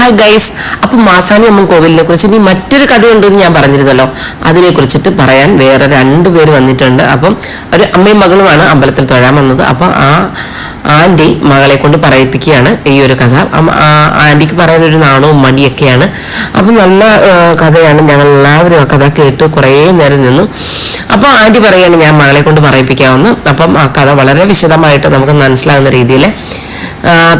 Hi guys, അപ്പം മാസാണി അമ്മൻ കോവിലിനെ കുറിച്ച് ഇനി മറ്റൊരു കഥയുണ്ടെന്ന് ഞാൻ പറഞ്ഞിരുന്നല്ലോ. അതിനെ കുറിച്ചിട്ട് പറയാൻ വേറെ 2 പേര് വന്നിട്ടുണ്ട്. അപ്പം ഒരു അമ്മയും മകളുമാണ് അമ്പലത്തിൽ തൊഴാൻ വന്നത്. അപ്പം ആ ആൻറ്റി മകളെ കൊണ്ട് പറയിപ്പിക്കുകയാണ് ഈ ഒരു കഥ. ആൻറ്റിക്ക് പറയാനൊരു നാണവും മടിയൊക്കെയാണ്. അപ്പം നല്ല കഥയാണ്. ഞങ്ങൾ എല്ലാവരും ആ കഥ കേട്ട് കുറേ നേരം നിന്നു. അപ്പോൾ ആൻറ്റി പറയുകയാണ് ഞാൻ മകളെ കൊണ്ട് പറയിപ്പിക്കാമെന്ന്. അപ്പം ആ കഥ വളരെ വിശദമായിട്ട് നമുക്ക് മനസ്സിലാകുന്ന രീതിയിൽ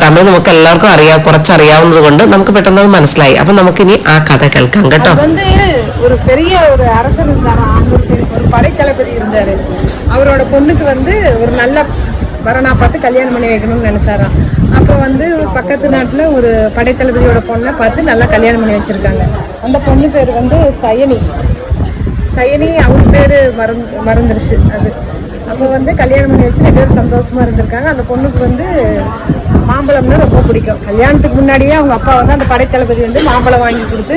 തമിഴ് നമുക്ക് എല്ലാവർക്കും കുറച്ചറിയാവുന്നത് കൊണ്ട് നമുക്ക് പെട്ടെന്ന് അത് മനസ്സിലായി. അപ്പൊ നമുക്കിനി ആ കഥ കേൾക്കാം കേട്ടോ. ஒரு பெரிய ஒரு அரசர் இருந்தாரா, ஒரு படைத்தளபதி இருந்தாரு. அவரோட பொண்ணுக்கு ஒரு நல்ல வரனா பார்த்து கல்யாணம் பண்ணி வைக்கணும்னு நினைச்சாராம். அப்போ பக்கத்து நாட்டுல ஒரு படைத்தளபதியோட பொண்ணை பார்த்து நல்லா கல்யாணம் பண்ணி வச்சிருக்காங்க. அந்த பொண்ணு பேர் சயனி. அவங்க பேரு மறந்துருச்சு அது. அப்போ கல்யாணம் பண்ணி வச்சு 2 பேரும் சந்தோஷமா இருந்திருக்காங்க. அந்த பொண்ணுக்கு மாம்பழம்னா ரொம்ப பிடிக்கும். கல்யாணத்துக்கு முன்னாடியே அவங்க அப்பா அந்த படைத்தளபதி மாம்பழம் வாங்கி கொடுத்து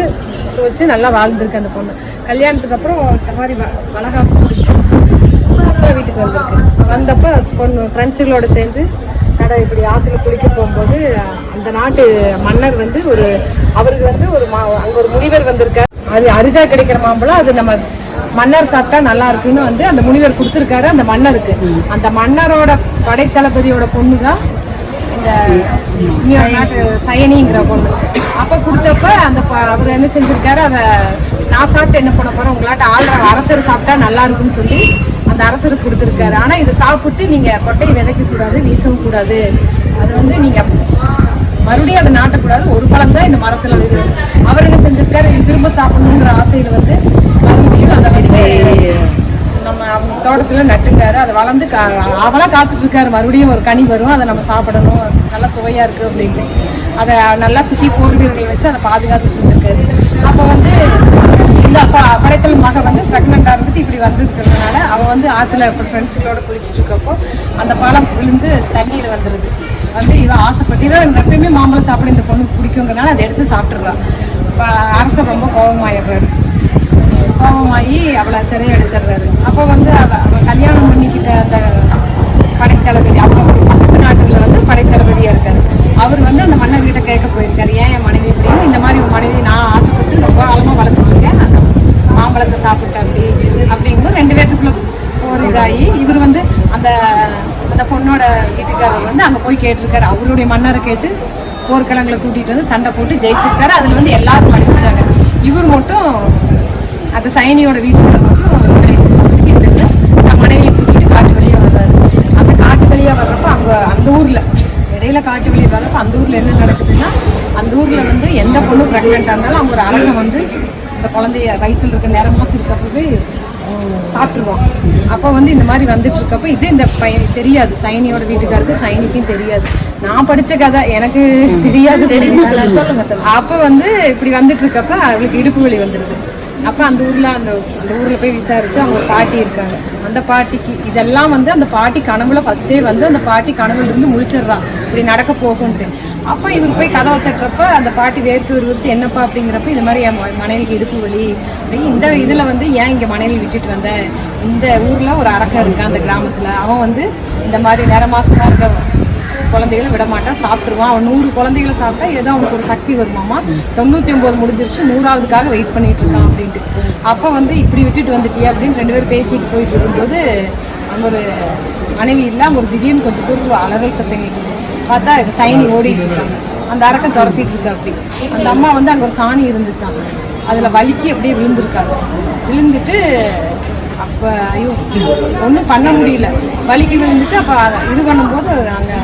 வச்சு நல்லா வாழ்ந்துருக்கு அந்த பொண்ணு. கல்யாணத்துக்கு அப்புறம் இந்த மாதிரி வளகாப்பு முடிச்சு அப்பா வீட்டுக்கு வந்தப்போ பொண்ணு ஃப்ரெண்ட்ஸுகளோட சேர்ந்து இப்படி ஆற்றுல குளிக்க போகும்போது அந்த நாட்டு மன்னர் அவருக்கு அங்கே ஒரு முனிவர் வந்திருக்காரு. அது அரிதாக கிடைக்கிற மாம்பழம், அது நம்ம மன்னர் சாப்பிட்டா நல்லா இருக்குன்னு அந்த முனிவர் கொடுத்துருக்காரு அந்த மன்னருக்கு. அந்த மன்னரோட படைத்தளபதியோட பொண்ணு தான் இந்த நாட்டு சயனிங்கிற பொண்ணு. அப்போ கொடுத்தப்ப அவர் என்ன செஞ்சிருக்காரு, அதை நான் சாப்பிட்டு என்ன பண்ண போறேன், உங்களாட்ட ஆள்ற அரசர் சாப்பிட்டா நல்லா இருக்குன்னு சொல்லி அந்த அரசருக்கு கொடுத்துருக்காரு. ஆனால் இதை சாப்பிட்டு நீங்கள் கொட்டையை விதைக்க கூடாது, வீசவும் கூடாது. அது நீங்கள் மறுபடியும் அதை நாட்டக்கூடாது. ஒரு பழம் தான் இந்த மரத்தில் வருது. அவர் என்ன செஞ்சிருக்காரு, திரும்ப சாப்பிடணுன்ற ஆசையில் மறுபடியும் அந்த விதையை நம்ம அவங்க தோட்டத்தில் நட்டுட்டாரு. அதை வளர்ந்து அவளாக காத்துட்டு இருக்காரு. மறுபடியும் ஒரு கனி வரும், அதை நம்ம சாப்பிடணும், நல்லா சுவையாக இருக்குது அப்படின்ட்டு அதை நல்லா சுற்றி போர்வீரனை வச்சு அதை பாதுகாத்துட்டு இருந்திருக்காரு. அப்போ இந்த படைத்தல் மக ப்ரெக்னெண்ட்டாக இருந்துட்டு இப்படி வந்துருக்கிறதுனால அவள் ஆற்றுல ஃப்ரெண்ட்ஸுகளோட குளிச்சுட்டு இருக்கப்போ அந்த பழம் விழுந்து தண்ணியில் வந்துடுது. இவன் ஆசைப்பட்டு இதான் எப்பயுமே மாம்பழம் சாப்பிட இந்த பொண்ணுக்கு பிடிக்குங்கிறனால அதை எடுத்து சாப்பிட்றான். அரசர் ரொம்ப கோபமாயிடுறாரு. கோபமாகி அவளை சிறை அடிச்சிடுறாரு. அப்போ அவள் கல்யாணம் பண்ணிக்கிட்ட அந்த படைத்தளபதி அப்போ பக்கத்து நாட்டுகளில் படைத்தளபதியாக இருக்காரு. அவர் அந்த மன்னர்கிட்ட கேட்க போயிருக்காரு, ஏன் என் மனைவி அப்படின்னு. இந்த மாதிரி உன் மனைவி நான் ஆசைப்பட்டு ரொம்ப காலமாக வளர்த்துருக்கேன், அந்த மாம்பழத்தை சாப்பிட்டேன் அப்படிங்கும்போது 2 பேர்த்துக்குள்ள ஒரு இதாகி இவர் அந்த பொண்ணோட வீட்டுக்காரர் அங்கே போய் கேட்டிருக்காரு. அவருடைய மன்னரை கேட்டு போர்க்களங்களை கூட்டிகிட்டு சண்டை போட்டு ஜெயிச்சிருக்காரு. அதில் எல்லாரும் அடிச்சுட்டாங்க. இவர் மட்டும் அந்த சயனியோட வீட்டுக்குள்ள மட்டும் சேர்ந்துட்டு நான் மனைவியை கூட்டிகிட்டு காட்டு வழியாக வர்றாரு. அந்த காட்டு வழியாக வர்றப்போ அந்த ஊரில் இடையில காட்டு வழியாக வர்றப்போ அந்த ஊரில் என்ன நடக்குதுன்னா, அந்த ஊரில் எந்த பொண்ணு ப்ரெக்னெண்ட்டாக இருந்தாலும் அவங்க ஒரு அரசன் இந்த குழந்தைய வயிற்றில் இருக்க நேரம் மாதம் இருக்கப்பவே சாப்பிட்ருவோம். அப்போ இந்த மாதிரி வந்துட்டு இருக்கப்போ இந்த பையனுக்கு தெரியாது, சைனியோட வீட்டுக்காருக்கு சைனிக்கும் தெரியாது. நான் படித்த கதை எனக்கு தெரியாது. அப்போ இப்படி வந்துட்டு இருக்கப்ப அவளுக்கு இடுப்பு வலி வந்துடுது. அப்போ அந்த ஊரில் போய் விசாரிச்சு அவங்க ஒரு பாட்டி இருக்காங்க. அந்த பாட்டிக்கு இதெல்லாம் அந்த பாட்டி கனவுல ஃபர்ஸ்டே அந்த பாட்டி கனவுல இருந்து முழிச்சிடுறான் இப்படி நடக்க போகும்ட்டு. அப்போ இவர் போய் கதவை தட்டுறப்ப அந்த பாட்டி வேர்த்து என்னப்பா அப்படிங்கிறப்ப இந்த மாதிரி என் மனைவிக்கு இடுப்பு வலி இந்த இதில் ஏன் இங்கே மனைவி விட்டுட்டு வந்தேன், இந்த ஊரில் ஒரு அரக்கன் இருக்கான் அந்த கிராமத்தில், அவன் இந்த மாதிரி நேரமாசமாக இருக்க குழந்தைகளை விட மாட்டான், சாப்பிட்டுருவான். அவன் 100 குழந்தைகளை சாப்பிட்டா ஏதோ அவனுக்கு ஒரு சக்தி வருமாமா, 99 முடிஞ்சிருச்சு, 100ஆவதுக்காக வெயிட் பண்ணிட்டு இருக்கான் அப்படின்ட்டு. அப்போ இப்படி விட்டுட்டு வந்துட்டியா அப்படின்னு 2 பேரும் பேசிட்டு போயிட்டு இருக்கும்போது அங்கே ஒரு மனைவி இல்லை, அங்கே ஒரு திடீர்னு கொஞ்சம் தூரம் அலறல் சத்தம் பார்த்தா சைனி ஓடிட்டு இருக்காங்க. அந்த அரக்கன் துரத்திட்டு இருக்கா. அப்படி அந்த அம்மா அங்கே ஒரு சாணி இருந்துச்சாங்க, அதில் வலிக்கு அப்படியே விழுந்துட்டு அப்போ ஐயோ ஒன்றும் பண்ண முடியல, வலிக்கு விழுந்துட்டு அப்போ இது பண்ணும்போது அங்கே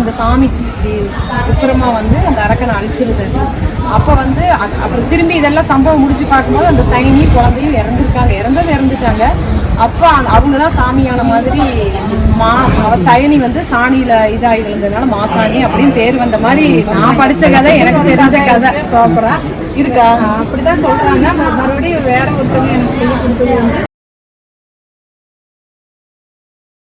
இந்த சாமி உக்கிரமாக அந்த அரக்கனை அழிச்சிருது. அப்போ அப்புறம் திரும்பி இதெல்லாம் சம்பவம் முடிச்சு பார்க்கும்போது அந்த சைனி குழந்தையும் இறந்துட்டாங்க. அப்போ அவங்க தான் சாமியான மாதிரி சயனி சாணியில் இதாகி விழுந்ததுனால மாசாணி அப்படின்னு பேர் வந்த மாதிரி நான் படித்த கதை, எனக்கு தெரிஞ்ச கதை ப்ராப்பராக இருக்கா அப்படிதான் சொல்கிறாங்க. மறுபடியும் வேற ஒருத்தவங்க எனக்கு செய்ய கொடுத்தது